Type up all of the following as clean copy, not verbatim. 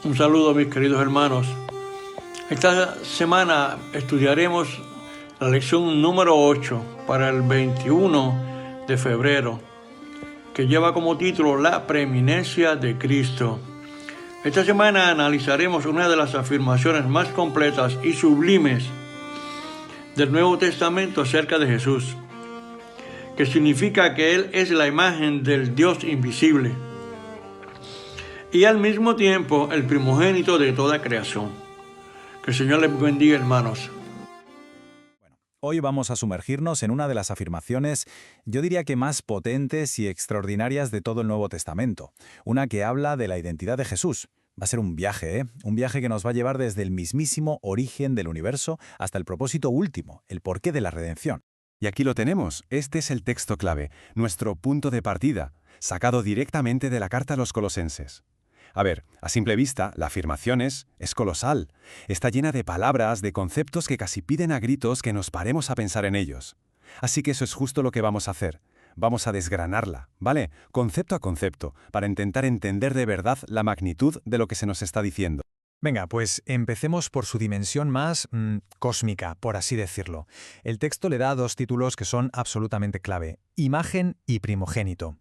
Un saludo, mis queridos hermanos. Esta semana estudiaremos la lección número 8 para el 21 de febrero, que lleva como título La preeminencia de Cristo. Esta semana analizaremos una de las afirmaciones más completas y sublimes del Nuevo Testamento acerca de Jesús, que significa que Él es la imagen del Dios invisible y al mismo tiempo el primogénito de toda creación. Que el Señor les bendiga, hermanos. Hoy vamos a sumergirnos en una de las afirmaciones, yo diría que más potentes y extraordinarias de todo el Nuevo Testamento, una que habla de la identidad de Jesús. Va a ser un viaje, ¿eh? Un viaje que nos va a llevar desde el mismísimo origen del universo hasta el propósito último, el porqué de la redención. Y aquí lo tenemos, este es el texto clave, nuestro punto de partida, sacado directamente de la carta a los Colosenses. A ver, a simple vista, la afirmación es colosal. Está llena de palabras, de conceptos que casi piden a gritos que nos paremos a pensar en ellos. Así que eso es justo lo que vamos a hacer. Vamos a desgranarla, ¿vale? Concepto a concepto, para intentar entender de verdad la magnitud de lo que se nos está diciendo. Venga, pues empecemos por su dimensión más cósmica, por así decirlo. El texto le da dos títulos que son absolutamente clave: imagen y primogénito.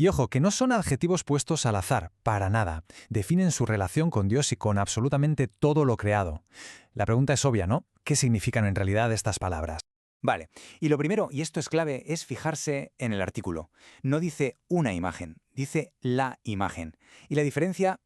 Y ojo, que no son adjetivos puestos al azar, para nada. Definen su relación con Dios y con absolutamente todo lo creado. La pregunta es obvia, ¿no? ¿Qué significan en realidad estas palabras? Vale, y lo primero, y esto es clave, es fijarse en el artículo. No dice una imagen, dice la imagen. Y la diferencia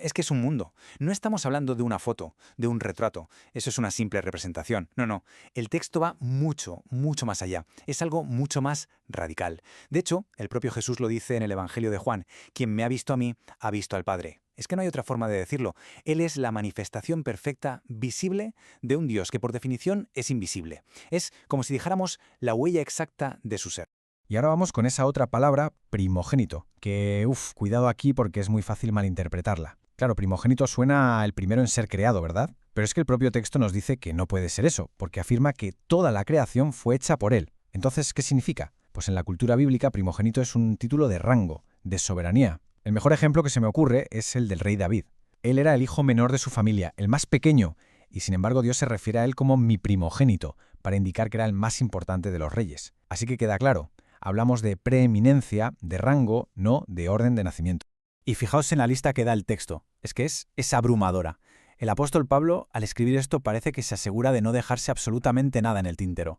es que es un mundo. No estamos hablando de una foto, de un retrato. Eso es una simple representación. No. El texto va mucho, mucho más allá. Es algo mucho más radical. De hecho, el propio Jesús lo dice en el Evangelio de Juan: quien me ha visto a mí, ha visto al Padre. Es que no hay otra forma de decirlo. Él es la manifestación perfecta, visible, de un Dios que por definición es invisible. Es como si dijéramos la huella exacta de su ser. Y ahora vamos con esa otra palabra, primogénito, que, cuidado aquí porque es muy fácil malinterpretarla. Claro, primogénito suena el primero en ser creado, ¿verdad? Pero es que el propio texto nos dice que no puede ser eso, porque afirma que toda la creación fue hecha por él. Entonces, ¿qué significa? Pues en la cultura bíblica, primogénito es un título de rango, de soberanía. El mejor ejemplo que se me ocurre es el del rey David. Él era el hijo menor de su familia, el más pequeño, y sin embargo Dios se refiere a él como mi primogénito, para indicar que era el más importante de los reyes. Así que queda claro. Hablamos de preeminencia, de rango, no de orden de nacimiento. Y fijaos en la lista que da el texto. Es que es abrumadora. El apóstol Pablo, al escribir esto, parece que se asegura de no dejarse absolutamente nada en el tintero.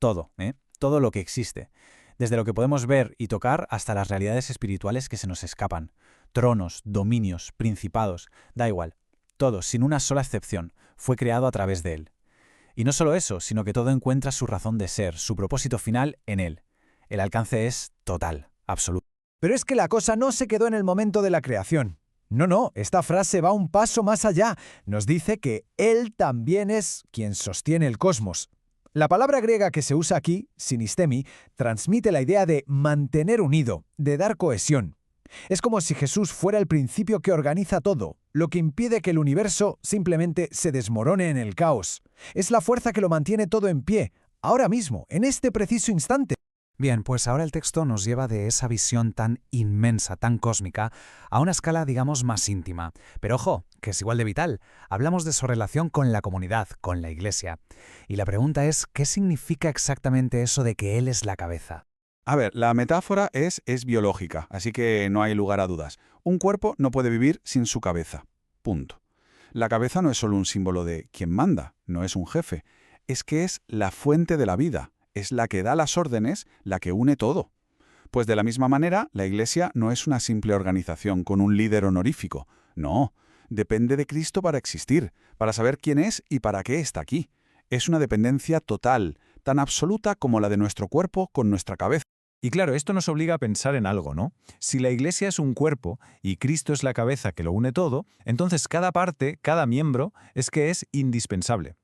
Todo, todo lo que existe. Desde lo que podemos ver y tocar hasta las realidades espirituales que se nos escapan. Tronos, dominios, principados, da igual. Todo, sin una sola excepción, fue creado a través de él. Y no solo eso, sino que todo encuentra su razón de ser, su propósito final en él. El alcance es total, absoluto. Pero es que la cosa no se quedó en el momento de la creación. No, esta frase va un paso más allá. Nos dice que Él también es quien sostiene el cosmos. La palabra griega que se usa aquí, sinistemi, transmite la idea de mantener unido, de dar cohesión. Es como si Jesús fuera el principio que organiza todo, lo que impide que el universo simplemente se desmorone en el caos. Es la fuerza que lo mantiene todo en pie, ahora mismo, en este preciso instante. Bien, pues ahora el texto nos lleva de esa visión tan inmensa, tan cósmica, a una escala, digamos, más íntima. Pero ojo, que es igual de vital. Hablamos de su relación con la comunidad, con la Iglesia. Y la pregunta es, ¿qué significa exactamente eso de que Él es la cabeza? A ver, la metáfora es biológica, así que no hay lugar a dudas. Un cuerpo no puede vivir sin su cabeza. Punto. La cabeza no es solo un símbolo de quien manda, no es un jefe. Es que es la fuente de la vida. Es la que da las órdenes, la que une todo. Pues de la misma manera, la Iglesia no es una simple organización con un líder honorífico. No, depende de Cristo para existir, para saber quién es y para qué está aquí. Es una dependencia total, tan absoluta como la de nuestro cuerpo con nuestra cabeza. Y claro, esto nos obliga a pensar en algo, ¿no? Si la Iglesia es un cuerpo y Cristo es la cabeza que lo une todo, entonces cada parte, cada miembro, es indispensable.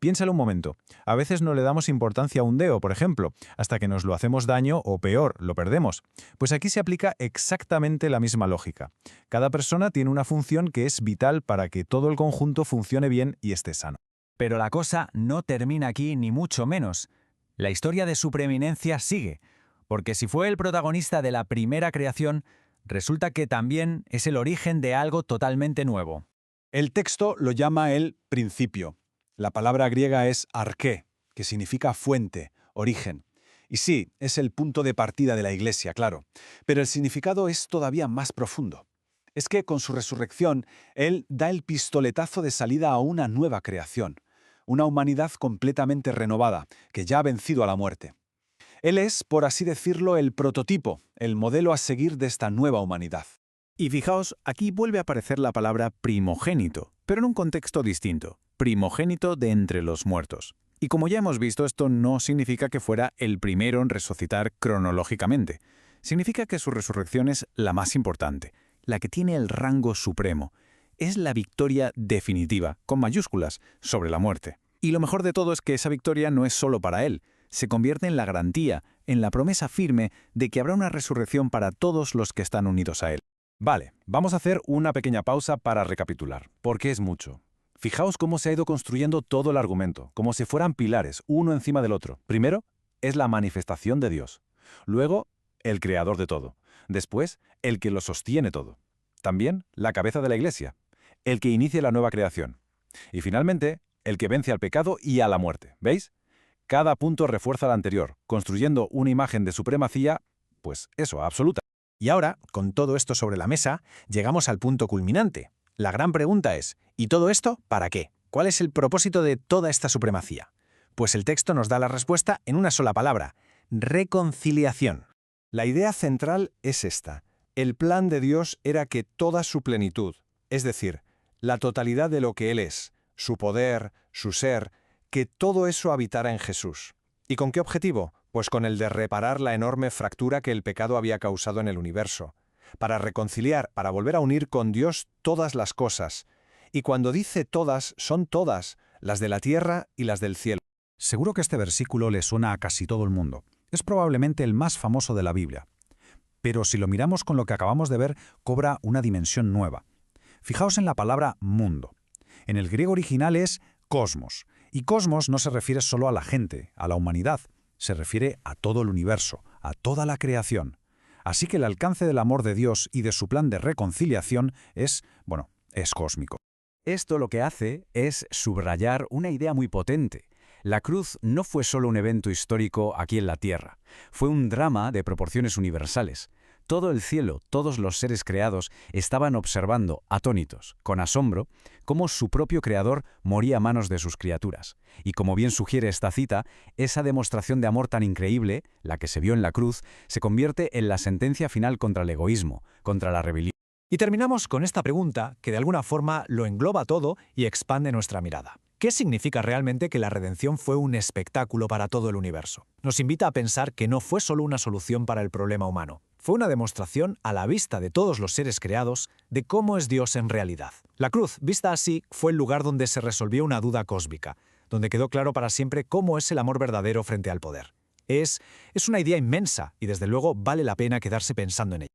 Piénsalo un momento. A veces no le damos importancia a un dedo, por ejemplo, hasta que nos lo hacemos daño o peor, lo perdemos. Pues aquí se aplica exactamente la misma lógica. Cada persona tiene una función que es vital para que todo el conjunto funcione bien y esté sano. Pero la cosa no termina aquí, ni mucho menos. La historia de su preeminencia sigue, porque si fue el protagonista de la primera creación, resulta que también es el origen de algo totalmente nuevo. El texto lo llama el principio. La palabra griega es arché, que significa fuente, origen. Y sí, es el punto de partida de la Iglesia, claro. Pero el significado es todavía más profundo. Es que con su resurrección, Él da el pistoletazo de salida a una nueva creación, una humanidad completamente renovada, que ya ha vencido a la muerte. Él es, por así decirlo, el prototipo, el modelo a seguir de esta nueva humanidad. Y fijaos, aquí vuelve a aparecer la palabra primogénito, pero en un contexto distinto, primogénito de entre los muertos. Y como ya hemos visto, esto no significa que fuera el primero en resucitar cronológicamente. Significa que su resurrección es la más importante, la que tiene el rango supremo. Es la victoria definitiva, con mayúsculas, sobre la muerte. Y lo mejor de todo es que esa victoria no es solo para él, se convierte en la garantía, en la promesa firme de que habrá una resurrección para todos los que están unidos a él. Vale, vamos a hacer una pequeña pausa para recapitular, porque es mucho. Fijaos cómo se ha ido construyendo todo el argumento, como si fueran pilares, uno encima del otro. Primero, es la manifestación de Dios. Luego, el creador de todo. Después, el que lo sostiene todo. También, la cabeza de la Iglesia, el que inicia la nueva creación. Y finalmente, el que vence al pecado y a la muerte. ¿Veis? Cada punto refuerza al anterior, construyendo una imagen de supremacía, pues eso, absoluta. Y ahora, con todo esto sobre la mesa, llegamos al punto culminante. La gran pregunta es, ¿y todo esto para qué? ¿Cuál es el propósito de toda esta supremacía? Pues el texto nos da la respuesta en una sola palabra: reconciliación. La idea central es esta. El plan de Dios era que toda su plenitud, es decir, la totalidad de lo que Él es, su poder, su ser, que todo eso habitara en Jesús. ¿Y con qué objetivo? Pues con el de reparar la enorme fractura que el pecado había causado en el universo, para reconciliar, para volver a unir con Dios todas las cosas. Y cuando dice todas, son todas, las de la tierra y las del cielo. Seguro que este versículo le suena a casi todo el mundo. Es probablemente el más famoso de la Biblia. Pero si lo miramos con lo que acabamos de ver, cobra una dimensión nueva. Fijaos en la palabra mundo. En el griego original es cosmos. Y cosmos no se refiere solo a la gente, a la humanidad. Se refiere a todo el universo, a toda la creación. Así que el alcance del amor de Dios y de su plan de reconciliación es cósmico. Esto lo que hace es subrayar una idea muy potente. La cruz no fue solo un evento histórico aquí en la Tierra. Fue un drama de proporciones universales. Todo el cielo, todos los seres creados, estaban observando, atónitos, con asombro, cómo su propio Creador moría a manos de sus criaturas. Y como bien sugiere esta cita, esa demostración de amor tan increíble, la que se vio en la cruz, se convierte en la sentencia final contra el egoísmo, contra la rebelión. Y terminamos con esta pregunta que de alguna forma lo engloba todo y expande nuestra mirada. ¿Qué significa realmente que la redención fue un espectáculo para todo el universo? Nos invita a pensar que no fue solo una solución para el problema humano. Fue una demostración a la vista de todos los seres creados de cómo es Dios en realidad. La cruz, vista así, fue el lugar donde se resolvió una duda cósmica, donde quedó claro para siempre cómo es el amor verdadero frente al poder. Es una idea inmensa y desde luego vale la pena quedarse pensando en ella.